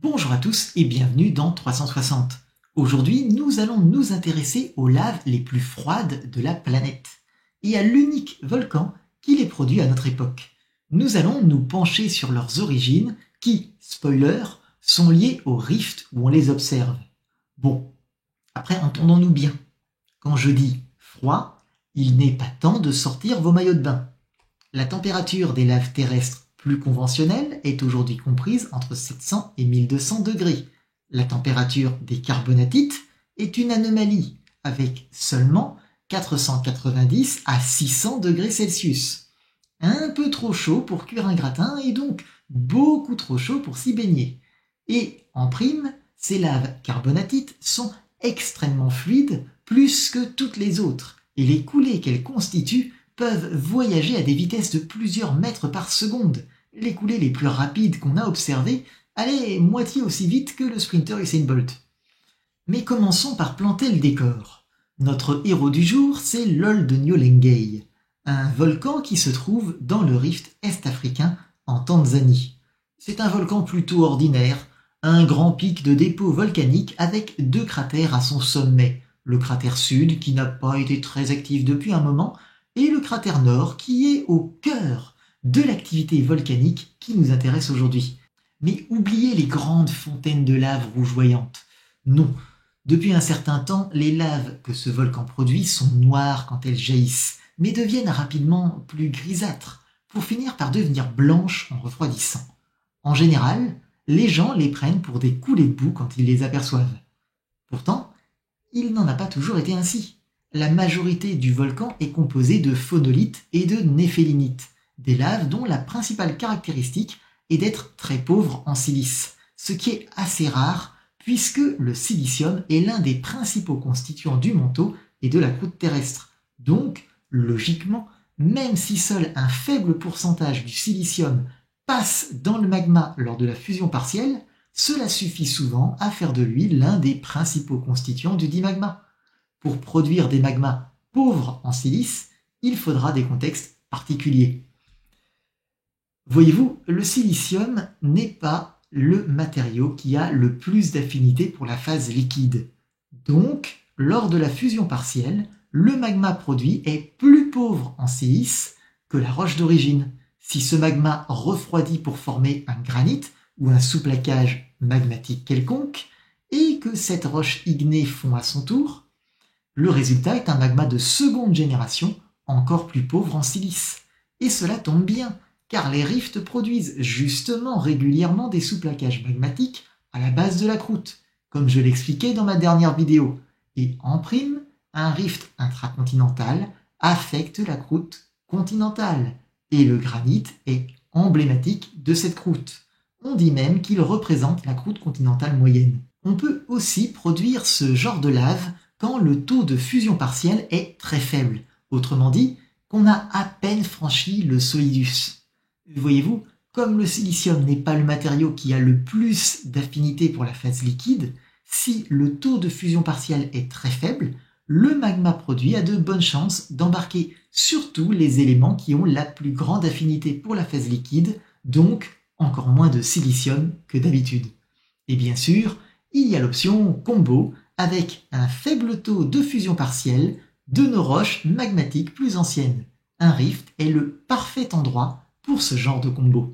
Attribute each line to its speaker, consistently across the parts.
Speaker 1: Bonjour à tous et bienvenue dans 360. Aujourd'hui, nous allons nous intéresser aux laves les plus froides de la planète et à l'unique volcan qui les produit à notre époque. Nous allons nous pencher sur leurs origines qui, spoiler, sont liées aux rifts où on les observe. Bon, après entendons-nous bien. Quand je dis froid, il n'est pas temps de sortir vos maillots de bain. La température des laves terrestres plus conventionnelle est aujourd'hui comprise entre 700 et 1200 degrés. La température des carbonatites est une anomalie, avec seulement 490 à 600 degrés Celsius. Un peu trop chaud pour cuire un gratin et donc beaucoup trop chaud pour s'y baigner. Et en prime, ces laves carbonatites sont extrêmement fluides, plus que toutes les autres, et les coulées qu'elles constituent peuvent voyager à des vitesses de plusieurs mètres par seconde. Les coulées les plus rapides qu'on a observées allaient moitié aussi vite que le sprinter Usain Bolt. Mais commençons par planter le décor. Notre héros du jour, c'est l'Old Nyolengei, un volcan qui se trouve dans le rift est-africain en Tanzanie. C'est un volcan plutôt ordinaire, un grand pic de dépôt volcanique avec deux cratères à son sommet. Le cratère sud qui n'a pas été très actif depuis un moment, et le cratère nord qui est au cœur de l'activité volcanique qui nous intéresse aujourd'hui. Mais oubliez les grandes fontaines de lave rougeoyantes. Non, depuis un certain temps, les laves que ce volcan produit sont noires quand elles jaillissent, mais deviennent rapidement plus grisâtres, pour finir par devenir blanches en refroidissant. En général, les gens les prennent pour des coulées de boue quand ils les aperçoivent. Pourtant, il n'en a pas toujours été ainsi. La majorité du volcan est composée de phonolite et de néphélinite, des laves dont la principale caractéristique est d'être très pauvre en silice, ce qui est assez rare puisque le silicium est l'un des principaux constituants du manteau et de la croûte terrestre. Donc, logiquement, même si seul un faible pourcentage du silicium passe dans le magma lors de la fusion partielle, cela suffit souvent à faire de lui l'un des principaux constituants du dit magma. Pour produire des magmas pauvres en silice, il faudra des contextes particuliers. Voyez-vous, le silicium n'est pas le matériau qui a le plus d'affinité pour la phase liquide. Donc, lors de la fusion partielle, le magma produit est plus pauvre en silice que la roche d'origine. Si ce magma refroidit pour former un granit ou un sous-plaquage magmatique quelconque, et que cette roche ignée fond à son tour, le résultat est un magma de seconde génération, encore plus pauvre en silice. Et cela tombe bien, car les rifts produisent justement régulièrement des sous-plaquages magmatiques à la base de la croûte, comme je l'expliquais dans ma dernière vidéo. Et en prime, un rift intracontinental affecte la croûte continentale, et le granit est emblématique de cette croûte. On dit même qu'il représente la croûte continentale moyenne. On peut aussi produire ce genre de lave quand le taux de fusion partielle est très faible, autrement dit, qu'on a à peine franchi le solidus. Voyez-vous, comme le silicium n'est pas le matériau qui a le plus d'affinité pour la phase liquide, si le taux de fusion partielle est très faible, le magma produit a de bonnes chances d'embarquer surtout les éléments qui ont la plus grande affinité pour la phase liquide, donc encore moins de silicium que d'habitude. Et bien sûr, il y a l'option combo, avec un faible taux de fusion partielle de nos roches magmatiques plus anciennes. Un rift est le parfait endroit pour ce genre de combo.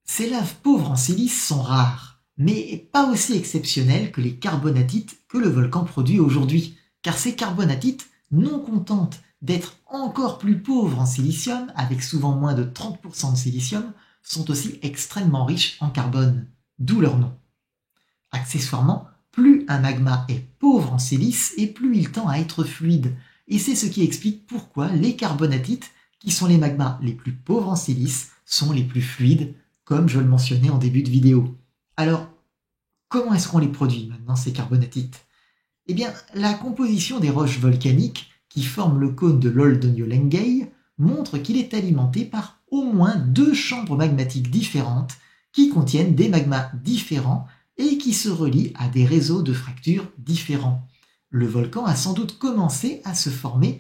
Speaker 1: Ces laves pauvres en silice sont rares, mais pas aussi exceptionnelles que les carbonatites que le volcan produit aujourd'hui, car ces carbonatites, non contentes d'être encore plus pauvres en silicium, avec souvent moins de 30% de silicium, sont aussi extrêmement riches en carbone, d'où leur nom. Accessoirement, plus un magma est pauvre en silice et plus il tend à être fluide. Et c'est ce qui explique pourquoi les carbonatites, qui sont les magmas les plus pauvres en silice, sont les plus fluides, comme je le mentionnais en début de vidéo. Alors, comment est-ce qu'on les produit maintenant, ces carbonatites ? Eh bien, la composition des roches volcaniques qui forment le cône de l'Old Nyolengei montre qu'il est alimenté par au moins deux chambres magmatiques différentes qui contiennent des magmas différents et qui se relient à des réseaux de fractures différents. Le volcan a sans doute commencé à se former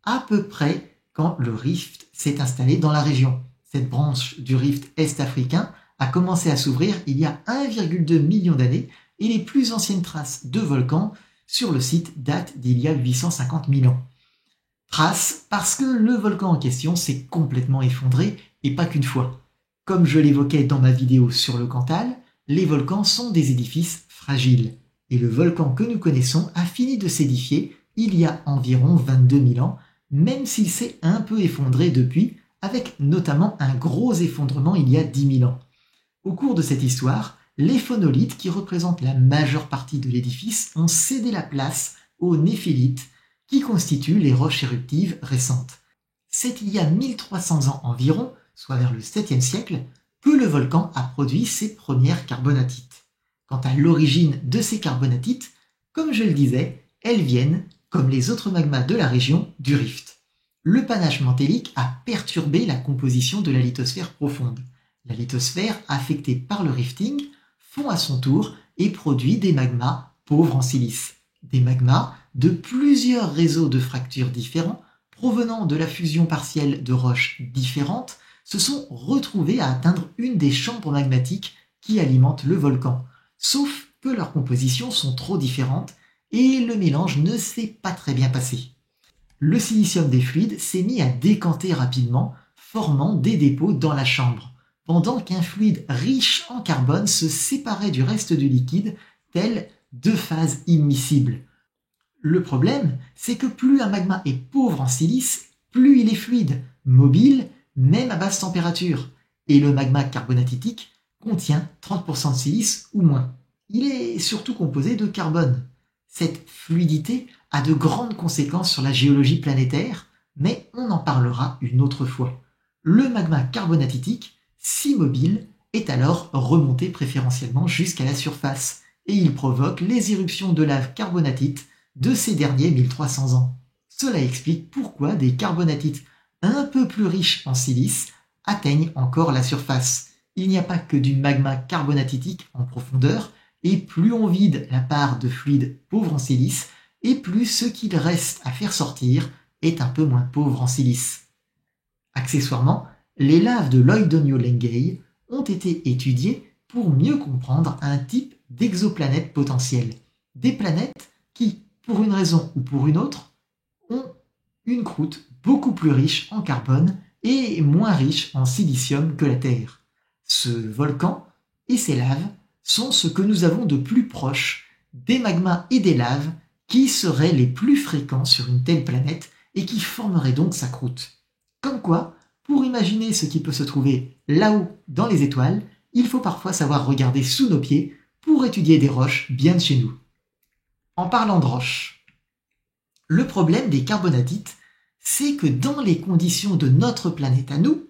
Speaker 1: à peu près quand le rift s'est installé dans la région. Cette branche du rift est-africain a commencé à s'ouvrir il y a 1,2 million d'années et les plus anciennes traces de volcans sur le site datent d'il y a 850 000 ans. Traces parce que le volcan en question s'est complètement effondré et pas qu'une fois. Comme je l'évoquais dans ma vidéo sur le Cantal, les volcans sont des édifices fragiles. Et le volcan que nous connaissons a fini de s'édifier il y a environ 22 000 ans, même s'il s'est un peu effondré depuis, avec notamment un gros effondrement il y a 10 000 ans. Au cours de cette histoire, les phonolithes, qui représentent la majeure partie de l'édifice, ont cédé la place aux néphélithes, qui constituent les roches éruptives récentes. C'est il y a 1300 ans environ, soit vers le 7e siècle, que le volcan a produit ses premières carbonatites. Quant à l'origine de ces carbonatites, comme je le disais, elles viennent, comme les autres magmas de la région, du rift. Le panache mantélique a perturbé la composition de la lithosphère profonde. La lithosphère, affectée par le rifting, fond à son tour et produit des magmas pauvres en silice. Des magmas de plusieurs réseaux de fractures différents, provenant de la fusion partielle de roches différentes, se sont retrouvés à atteindre une des chambres magmatiques qui alimentent le volcan. Sauf que leurs compositions sont trop différentes et le mélange ne s'est pas très bien passé. Le silicium des fluides s'est mis à décanter rapidement, formant des dépôts dans la chambre, pendant qu'un fluide riche en carbone se séparait du reste du liquide, tel deux phases immiscibles. Le problème, c'est que plus un magma est pauvre en silice, plus il est fluide, mobile, même à basse température. Et le magma carbonatitique contient 30% de silice ou moins. Il est surtout composé de carbone. Cette fluidité a de grandes conséquences sur la géologie planétaire, mais on en parlera une autre fois. Le magma carbonatitique, si mobile, est alors remonté préférentiellement jusqu'à la surface, et il provoque les éruptions de lave carbonatite de ces derniers 1300 ans. Cela explique pourquoi des carbonatites un peu plus riches en silice atteignent encore la surface. Il n'y a pas que du magma carbonatitique en profondeur, et plus on vide la part de fluide pauvre en silice, et plus ce qu'il reste à faire sortir est un peu moins pauvre en silice. Accessoirement, les laves de Loydonio-Lengay ont été étudiées pour mieux comprendre un type d'exoplanètes potentielles. Des planètes qui, pour une raison ou pour une autre, ont une croûte beaucoup plus riche en carbone et moins riche en silicium que la Terre. Ce volcan et ses laves sont ce que nous avons de plus proche des magmas et des laves qui seraient les plus fréquents sur une telle planète et qui formeraient donc sa croûte. Comme quoi, pour imaginer ce qui peut se trouver là-haut dans les étoiles, il faut parfois savoir regarder sous nos pieds pour étudier des roches bien de chez nous. En parlant de roches, le problème des carbonatites, c'est que dans les conditions de notre planète à nous,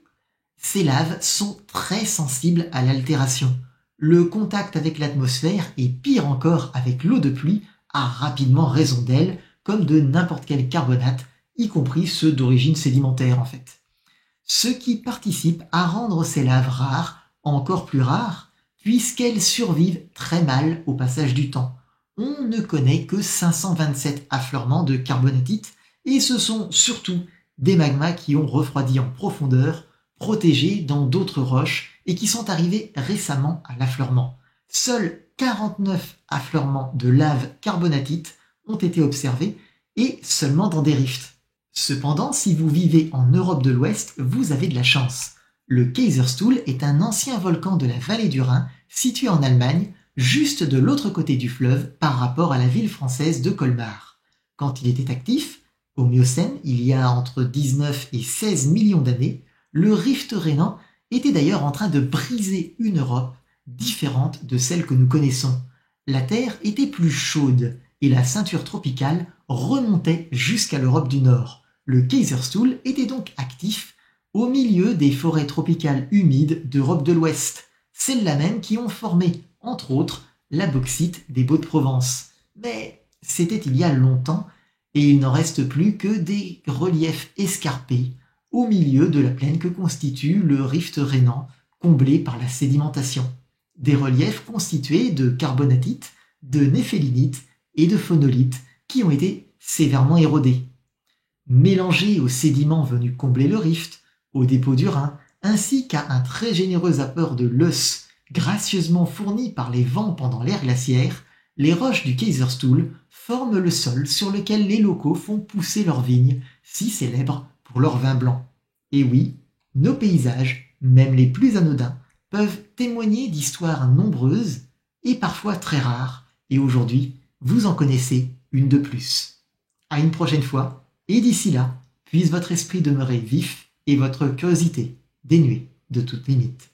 Speaker 1: ces laves sont très sensibles à l'altération. Le contact avec l'atmosphère, et pire encore avec l'eau de pluie, a rapidement raison d'elle, comme de n'importe quel carbonate, y compris ceux d'origine sédimentaire en fait. Ce qui participe à rendre ces laves rares, encore plus rares, puisqu'elles survivent très mal au passage du temps. On ne connaît que 527 affleurements de carbonatite, et ce sont surtout des magmas qui ont refroidi en profondeur, protégés dans d'autres roches et qui sont arrivés récemment à l'affleurement. Seuls 49 affleurements de lave carbonatite ont été observés et seulement dans des rifts. Cependant, si vous vivez en Europe de l'Ouest, vous avez de la chance. Le Kaiserstuhl est un ancien volcan de la vallée du Rhin situé en Allemagne, juste de l'autre côté du fleuve par rapport à la ville française de Colmar. Quand il était actif, au Miocène, il y a entre 19 et 16 millions d'années, le rift rhénan était d'ailleurs en train de briser une Europe différente de celle que nous connaissons. La Terre était plus chaude et la ceinture tropicale remontait jusqu'à l'Europe du Nord. Le Kaiserstuhl était donc actif au milieu des forêts tropicales humides d'Europe de l'Ouest, celles-là même qui ont formé, entre autres, la bauxite des Baux-de-Provence. Mais c'était il y a longtemps et il n'en reste plus que des reliefs escarpés au milieu de la plaine que constitue le rift rhénan, comblé par la sédimentation. Des reliefs constitués de carbonatite, de néphélinite et de phonolite qui ont été sévèrement érodés. Mélangés aux sédiments venus combler le rift, aux dépôts du Rhin, ainsi qu'à un très généreux apport de l'os gracieusement fourni par les vents pendant l'ère glaciaire, les roches du Kaiserstuhl forment le sol sur lequel les locaux font pousser leurs vignes, si célèbres pour leur vin blanc. Et oui, nos paysages, même les plus anodins, peuvent témoigner d'histoires nombreuses et parfois très rares, et aujourd'hui, vous en connaissez une de plus. À une prochaine fois, et d'ici là, puisse votre esprit demeurer vif et votre curiosité dénuée de toute limite.